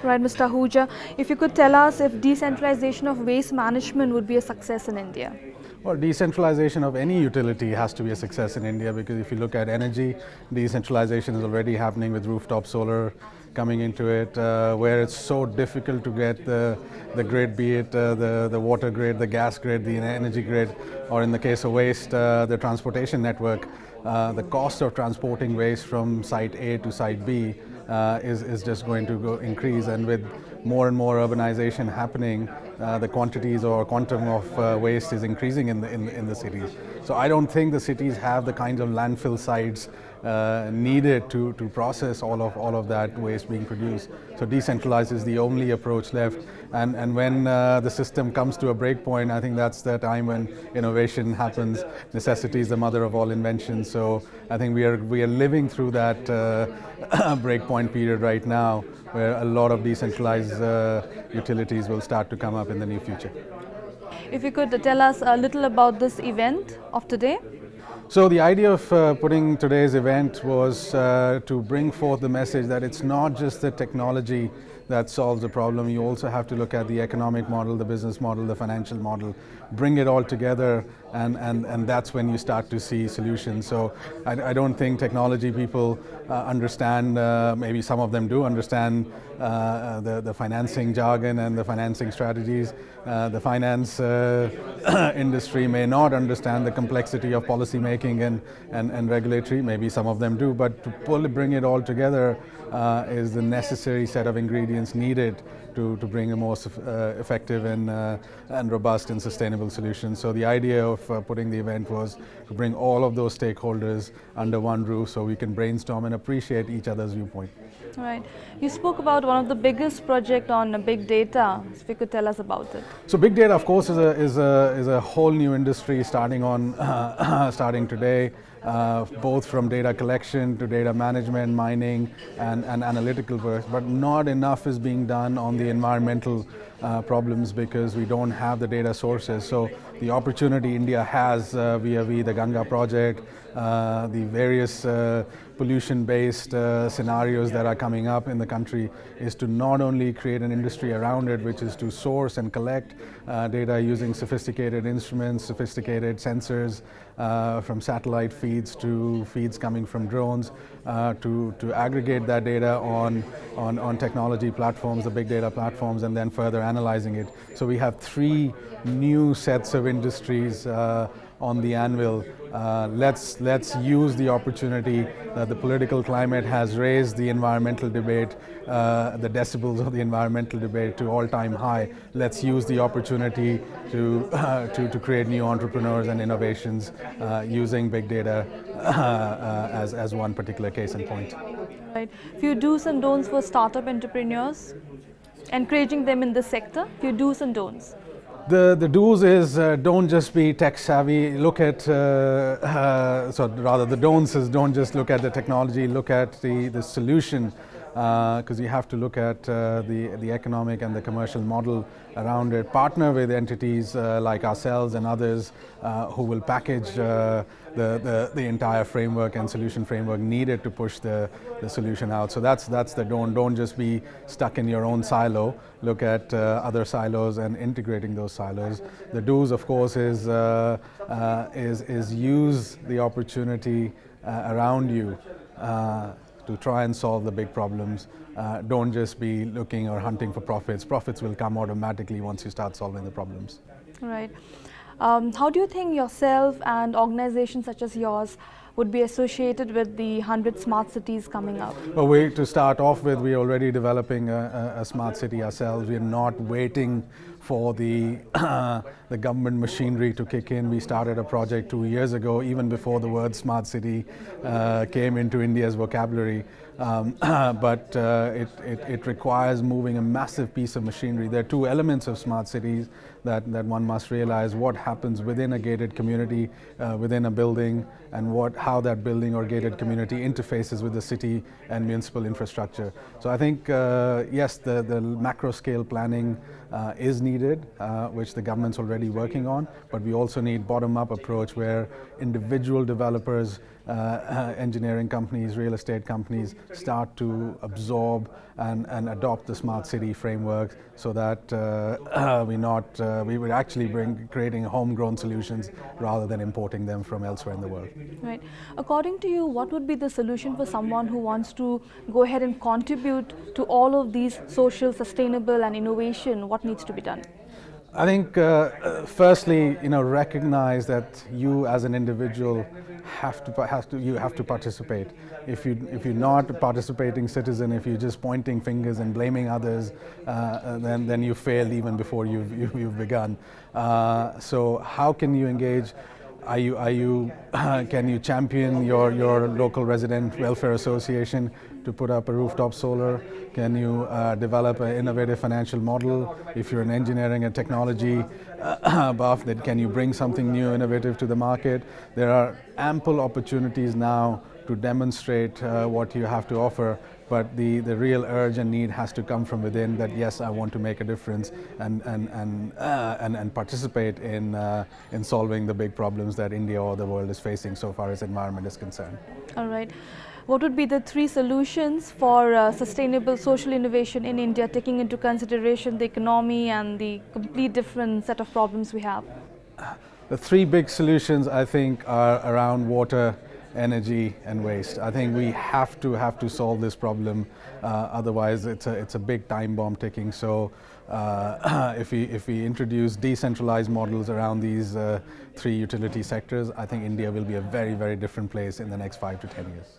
Right, Mr. Ahuja, if you could tell us if decentralization of waste management would be a success in India. Well, decentralization of any utility has to be a success in India, because if you look at energy, decentralization is already happening with rooftop solar coming into it, where it's so difficult to get the grid, be it the water grid, the gas grid, the energy grid, or in the case of waste, the transportation network. The cost of transporting waste from site A to site B is just going to increase, and with more and more urbanization happening, the quantities or quantum of waste is increasing in the cities. So I don't think the cities have the kinds of landfill sites needed to process all of that waste being produced. So decentralized is the only approach left, and when the system comes to a break point, I think that's the time when innovation happens. Necessity is the mother of all inventions. So I think we are living through that breakpoint period right now, where a lot of decentralized utilities will start to come up in the near future. If you could tell us a little about this event of today. So the idea of putting today's event was to bring forth the message that it's not just the technology that solves the problem. You also have to look at the economic model, the business model, the financial model, bring it all together, and that's when you start to see solutions. So I don't think technology people understand, maybe some of them do understand the financing jargon and the financing strategies. The finance industry may not understand the complexity of policy making and regulatory. Maybe some of them do, but to bring it all together is the necessary set of ingredients needed to bring a more effective and robust and sustainable solution. So the idea of putting the event was to bring all of those stakeholders under one roof so we can brainstorm and appreciate each other's viewpoint. Right. You spoke about one of the biggest project on big data. If you could tell us about it. So big data, of course, is a whole new industry starting today. Both from data collection to data management, mining, and analytical work, but not enough is being done on the environmental problems because we don't have the data sources. So the opportunity India has via the Ganga project, the various pollution-based scenarios that are coming up in the country, is to not only create an industry around it, which is to source and collect data using sophisticated instruments, sophisticated sensors, from satellite feeds to feeds coming from drones, to aggregate that data on technology platforms, the big data platforms, and then further analyzing it. So we have three new sets of industries on the anvil. Let's use the opportunity that the political climate has raised the environmental debate, the decibels of the environmental debate to all-time high. Let's use the opportunity to create new entrepreneurs and innovations using big data as one particular case in point. Right. Few do's and don'ts for startup entrepreneurs, encouraging them in this sector. Few do's and don'ts. The do's is don't just be tech savvy. Look at, so rather the don'ts is don't just look at the technology, look at the solution, because you have to look at the economic and the commercial model around it. Partner with entities like ourselves and others who will package the entire framework and solution framework needed to push the solution out. So that's the don't. Don't just be stuck in your own silo. Look at other silos and integrating those silos. The do's, of course, is use the opportunity around you to try and solve the big problems. Don't just be looking or hunting for profits. Profits will come automatically once you start solving the problems. Right. How do you think yourself and organizations such as yours would be associated with the 100 smart cities coming up? Well, to start off with, we're already developing a smart city ourselves. We're not waiting for the government machinery to kick in. We started a project 2 years ago, even before the word smart city came into India's vocabulary. But it requires moving a massive piece of machinery. There are two elements of smart cities that one must realize: what happens within a gated community, within a building, and how that building or gated community interfaces with the city and municipal infrastructure. So I think, yes, the macro scale planning is needed, which the government's already working on, but we also need bottom-up approach where individual developers engineering companies, real estate companies start to absorb and adopt the smart city framework, so that we would actually creating homegrown solutions rather than importing them from elsewhere in the world. Right. According to you, what would be the solution for someone who wants to go ahead and contribute to all of these social, sustainable, and innovation? What needs to be done? I think, firstly, recognize that you as an individual have to participate. If you're not a participating citizen, if you're just pointing fingers and blaming others, then you failed even before you've begun. So how can you engage? Can you champion your local resident welfare association to put up a rooftop solar? Can you develop an innovative financial model? If you're in engineering and technology buff, then can you bring something new, innovative to the market? There are ample opportunities now to demonstrate what you have to offer, but the real urge and need has to come from within, that yes, I want to make a difference and participate in solving the big problems that India or the world is facing so far as environment is concerned. All right. What would be the 3 solutions for sustainable social innovation in India, taking into consideration the economy and the complete different set of problems we have? The 3 big solutions, I think, are around water, energy and waste. I think we have to solve this problem, otherwise it's a big time bomb ticking. So if we introduce decentralized models around these 3 utility sectors, I think India will be a very, very different place in the next 5 to 10 years.